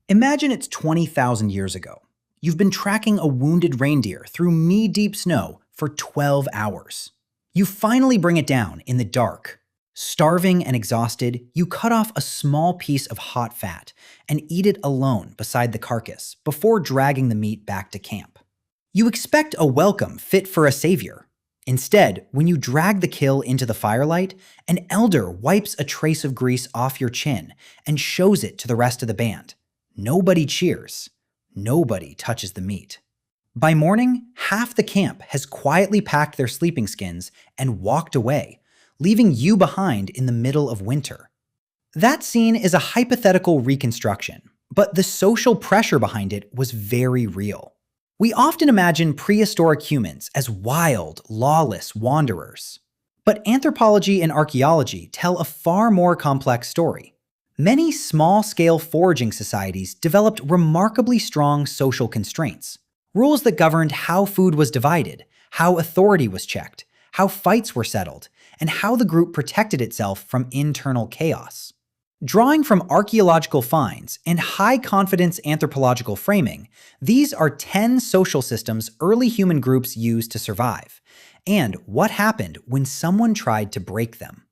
Imagine it's 20,000 years ago. You've been tracking a wounded reindeer through knee-deep snow for 12 hours. You finally bring it down in the dark. Starving and exhausted, you cut off a small piece of hot fat and eat it alone beside the carcass before dragging the meat back to camp. You expect a welcome fit for a savior. Instead, when you drag the kill into the firelight, an elder wipes a trace of grease off your chin and shows it to the rest of the band. Nobody cheers. Nobody touches the meat. By morning, half the camp has quietly packed their sleeping skins and walked away, leaving you behind in the middle of winter. That scene is a hypothetical reconstruction, but the social pressure behind it was very real. We often imagine prehistoric humans as wild, lawless wanderers. But anthropology and archaeology tell a far more complex story. Many small-scale foraging societies developed remarkably strong social constraints. Rules that governed how food was divided, how authority was checked, how fights were settled, and how the group protected itself from internal chaos. Drawing from archaeological finds and high-confidence anthropological framing, these are 10 social systems early human groups used to survive, and what happened when someone tried to break them.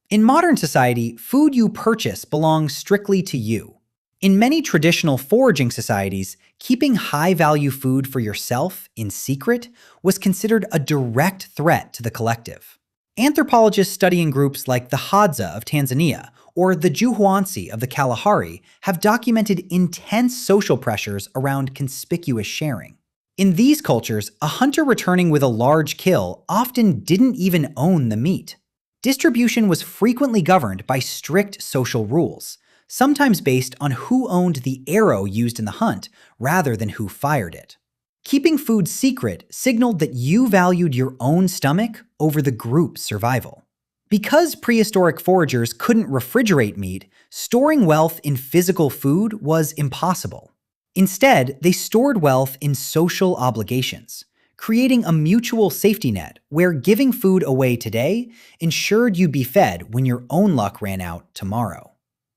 In modern society, food you purchase belongs strictly to you. In many traditional foraging societies, keeping high-value food for yourself in secret was considered a direct threat to the collective. Anthropologists studying groups like the Hadza of Tanzania or the hoansi of the Kalahari have documented intense social pressures around conspicuous sharing. In these cultures, a hunter returning with a large kill often didn't even own the meat. Distribution was frequently governed by strict social rules, sometimes based on who owned the arrow used in the hunt rather than who fired it. Keeping food secret signaled that you valued your own stomach over the group's survival. Because prehistoric foragers couldn't refrigerate meat, storing wealth in physical food was impossible. Instead, they stored wealth in social obligations, creating a mutual safety net where giving food away today ensured you'd be fed when your own luck ran out tomorrow.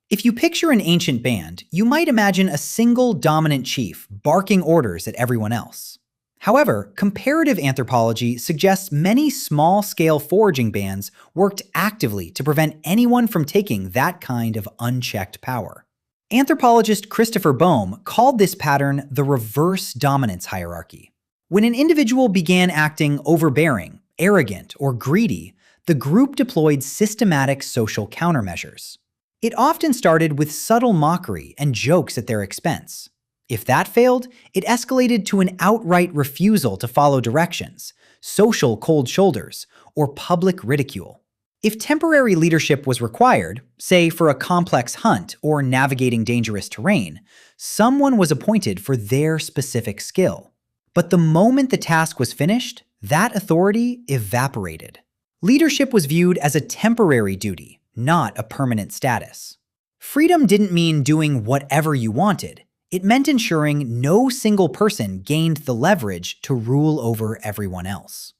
If you picture an ancient band, you might imagine a single dominant chief barking orders at everyone else. However, comparative anthropology suggests many small-scale foraging bands worked actively to prevent anyone from taking that kind of unchecked power. Anthropologist Christopher Boehm called this pattern the reverse dominance hierarchy. When an individual began acting overbearing, arrogant, or greedy, the group deployed systematic social countermeasures. It often started with subtle mockery and jokes at their expense. If that failed, it escalated to an outright refusal to follow directions, social cold shoulders, or public ridicule. If temporary leadership was required, say for a complex hunt or navigating dangerous terrain, someone was appointed for their specific skill. But the moment the task was finished, that authority evaporated. Leadership was viewed as a temporary duty, not a permanent status. Freedom didn't mean doing whatever you wanted. It meant ensuring no single person gained the leverage to rule over everyone else.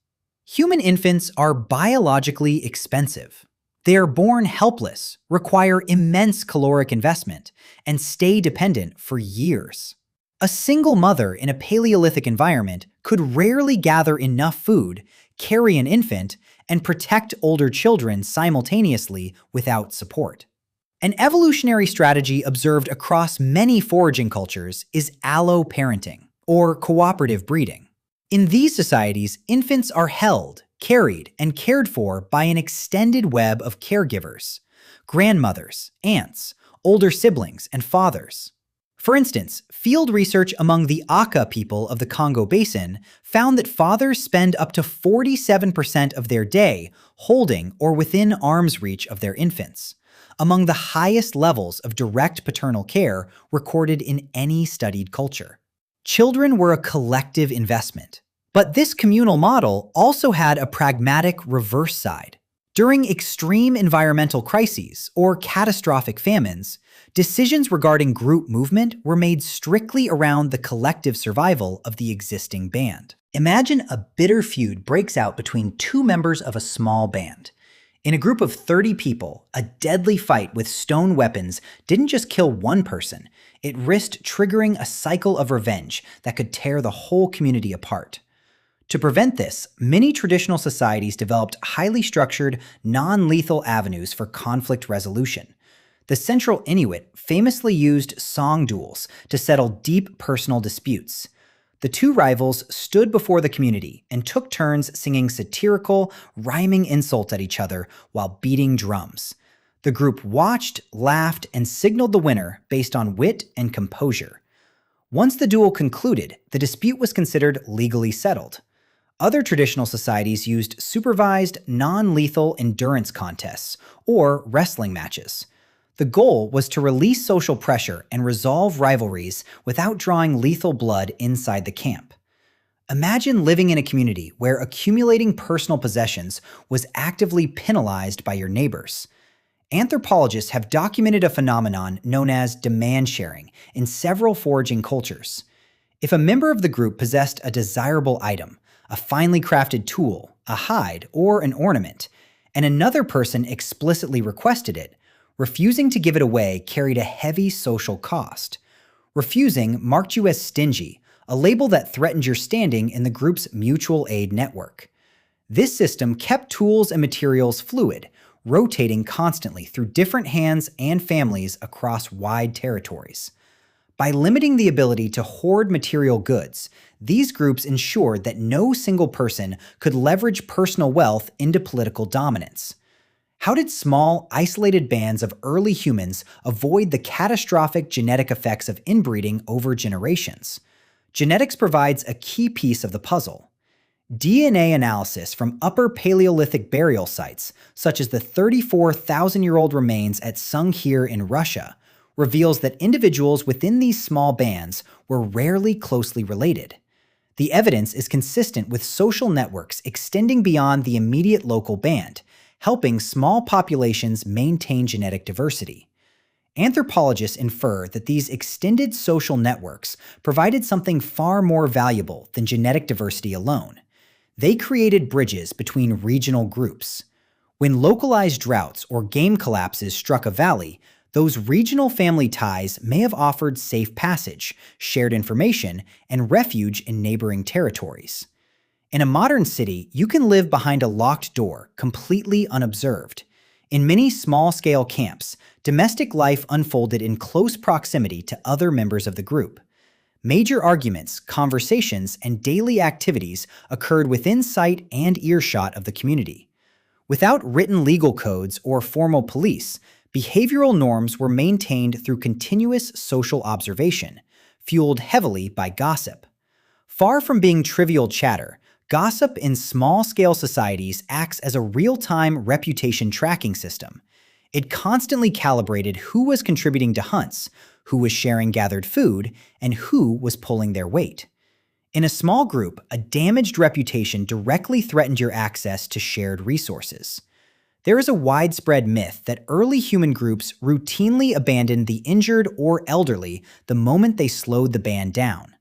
Human infants are biologically expensive. They are born helpless, require immense caloric investment, and stay dependent for years. A single mother in a Paleolithic environment could rarely gather enough food, carry an infant, and protect older children simultaneously without support. An evolutionary strategy observed across many foraging cultures is alloparenting, or cooperative breeding. In these societies, infants are held, carried, and cared for by an extended web of caregivers: grandmothers, aunts, older siblings, and fathers. For instance, field research among the Aka people of the Congo Basin found that fathers spend up to 47% of their day holding or within arm's reach of their infants, among the highest levels of direct paternal care recorded in any studied culture. Children were a collective investment. But this communal model also had a pragmatic reverse side. During extreme environmental crises or catastrophic famines, decisions regarding group movement were made strictly around the collective survival of the existing band. Imagine a bitter feud breaks out between two members of a small band. In a group of 30 people, a deadly fight with stone weapons didn't just kill one person, it risked triggering a cycle of revenge that could tear the whole community apart. To prevent this, many traditional societies developed highly structured, non-lethal avenues for conflict resolution. The Central Inuit famously used song duels to settle deep personal disputes. The two rivals stood before the community and took turns singing satirical, rhyming insults at each other while beating drums. The group watched, laughed, and signaled the winner based on wit and composure. Once the duel concluded, the dispute was considered legally settled. Other traditional societies used supervised, non-lethal endurance contests, or wrestling matches. The goal was to release social pressure and resolve rivalries without drawing lethal blood inside the camp. Imagine living in a community where accumulating personal possessions was actively penalized by your neighbors. Anthropologists have documented a phenomenon known as demand sharing in several foraging cultures. If a member of the group possessed a desirable item, a finely crafted tool, a hide, or an ornament, and another person explicitly requested it, refusing to give it away carried a heavy social cost. Refusing marked you as stingy, a label that threatened your standing in the group's mutual aid network. This system kept tools and materials fluid, rotating constantly through different hands and families across wide territories. By limiting the ability to hoard material goods, these groups ensured that no single person could leverage personal wealth into political dominance. How did small, isolated bands of early humans avoid the catastrophic genetic effects of inbreeding over generations? Genetics provides a key piece of the puzzle. DNA analysis from Upper Paleolithic burial sites, such as the 34,000-year-old remains at Sungheir in Russia, reveals that individuals within these small bands were rarely closely related. The evidence is consistent with social networks extending beyond the immediate local band, helping small populations maintain genetic diversity. Anthropologists infer that these extended social networks provided something far more valuable than genetic diversity alone. They created bridges between regional groups. When localized droughts or game collapses struck a valley, those regional family ties may have offered safe passage, shared information, and refuge in neighboring territories. In a modern city, you can live behind a locked door, completely unobserved. In many small-scale camps, domestic life unfolded in close proximity to other members of the group. Major arguments, conversations, and daily activities occurred within sight and earshot of the community. Without written legal codes or formal police, behavioral norms were maintained through continuous social observation, fueled heavily by gossip. Far from being trivial chatter, gossip in small-scale societies acts as a real-time reputation tracking system. It constantly calibrated who was contributing to hunts, who was sharing gathered food, and who was pulling their weight. In a small group, a damaged reputation directly threatened your access to shared resources. There is a widespread myth that early human groups routinely abandoned the injured or elderly the moment they slowed the band down.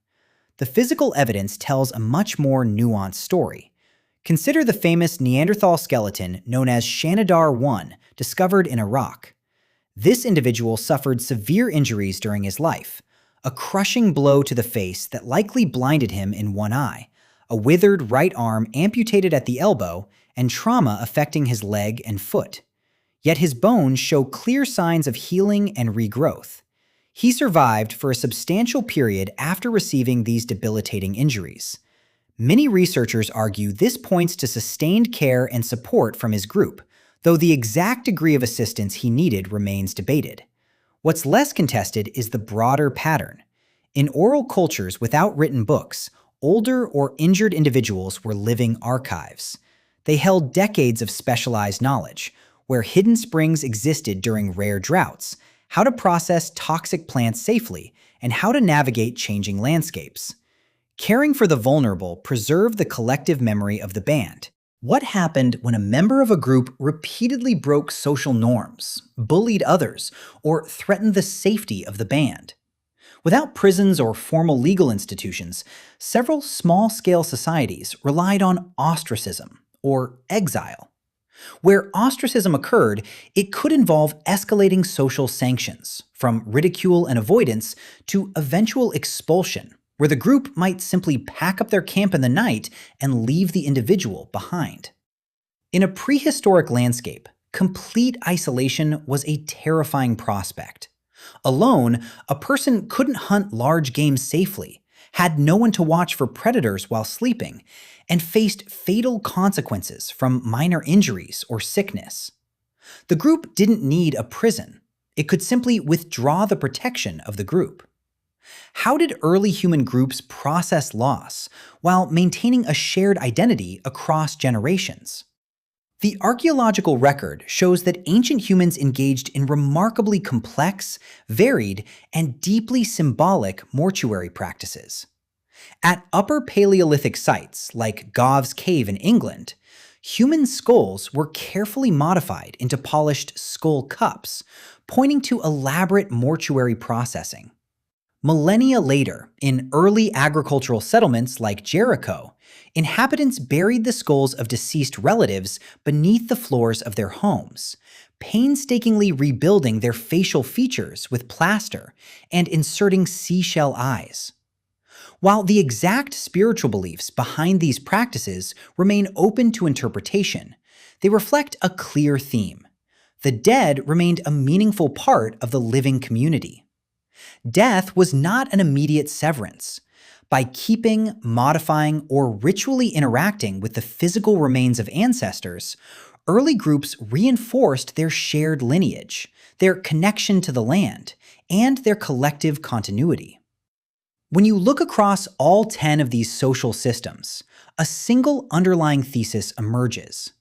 The physical evidence tells a much more nuanced story. Consider the famous Neanderthal skeleton known as Shanidar I, discovered in Iraq. This individual suffered severe injuries during his life, a crushing blow to the face that likely blinded him in one eye, a withered right arm amputated at the elbow, and trauma affecting his leg and foot. Yet his bones show clear signs of healing and regrowth. He survived for a substantial period after receiving these debilitating injuries. Many researchers argue this points to sustained care and support from his group, though the exact degree of assistance he needed remains debated. What's less contested is the broader pattern. In oral cultures without written books, older or injured individuals were living archives. They held decades of specialized knowledge, where hidden springs existed during rare droughts, how to process toxic plants safely, and how to navigate changing landscapes. Caring for the vulnerable preserved the collective memory of the band. What happened when a member of a group repeatedly broke social norms, bullied others, or threatened the safety of the band? Without prisons or formal legal institutions, several small-scale societies relied on ostracism, or exile. Where ostracism occurred, it could involve escalating social sanctions, from ridicule and avoidance to eventual expulsion, where the group might simply pack up their camp in the night and leave the individual behind. In a prehistoric landscape, complete isolation was a terrifying prospect. Alone, a person couldn't hunt large game safely, had no one to watch for predators while sleeping, and faced fatal consequences from minor injuries or sickness. The group didn't need a prison. It could simply withdraw the protection of the group. How did early human groups process loss while maintaining a shared identity across generations? The archaeological record shows that ancient humans engaged in remarkably complex, varied, and deeply symbolic mortuary practices. At Upper Paleolithic sites like Gough's Cave in England, human skulls were carefully modified into polished skull cups, pointing to elaborate mortuary processing. Millennia later, in early agricultural settlements like Jericho, inhabitants buried the skulls of deceased relatives beneath the floors of their homes, painstakingly rebuilding their facial features with plaster and inserting seashell eyes. While the exact spiritual beliefs behind these practices remain open to interpretation, they reflect a clear theme. The dead remained a meaningful part of the living community. Death was not an immediate severance. By keeping, modifying, or ritually interacting with the physical remains of ancestors, early groups reinforced their shared lineage, their connection to the land, and their collective continuity. When you look across all 10 of these social systems, a single underlying thesis emerges.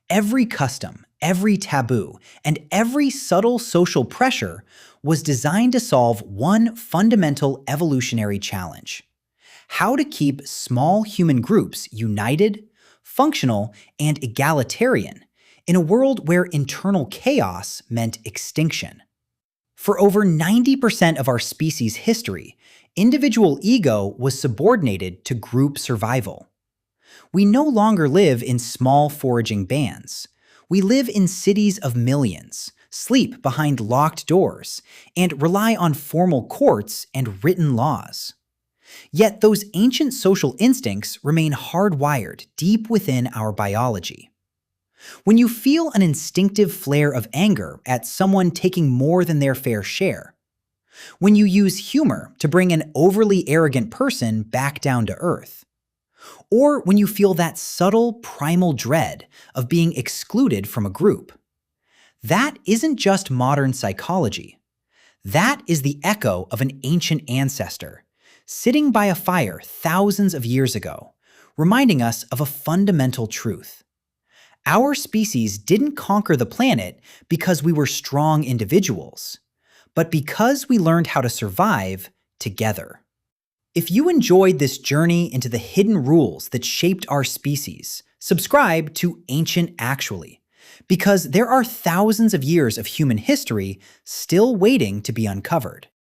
Every custom, every taboo, and every subtle social pressure was designed to solve one fundamental evolutionary challenge: how to keep small human groups united, functional, and egalitarian in a world where internal chaos meant extinction. For over 90% of our species' history, individual ego was subordinated to group survival. We no longer live in small foraging bands. We live in cities of millions, sleep behind locked doors, and rely on formal courts and written laws. Yet those ancient social instincts remain hardwired deep within our biology. When you feel an instinctive flare of anger at someone taking more than their fair share, when you use humor to bring an overly arrogant person back down to earth, or when you feel that subtle primal dread of being excluded from a group, that isn't just modern psychology. That is the echo of an ancient ancestor, sitting by a fire thousands of years ago, reminding us of a fundamental truth. Our species didn't conquer the planet because we were strong individuals, but because we learned how to survive together. If you enjoyed this journey into the hidden rules that shaped our species, subscribe to Ancient Actually, because there are thousands of years of human history still waiting to be uncovered.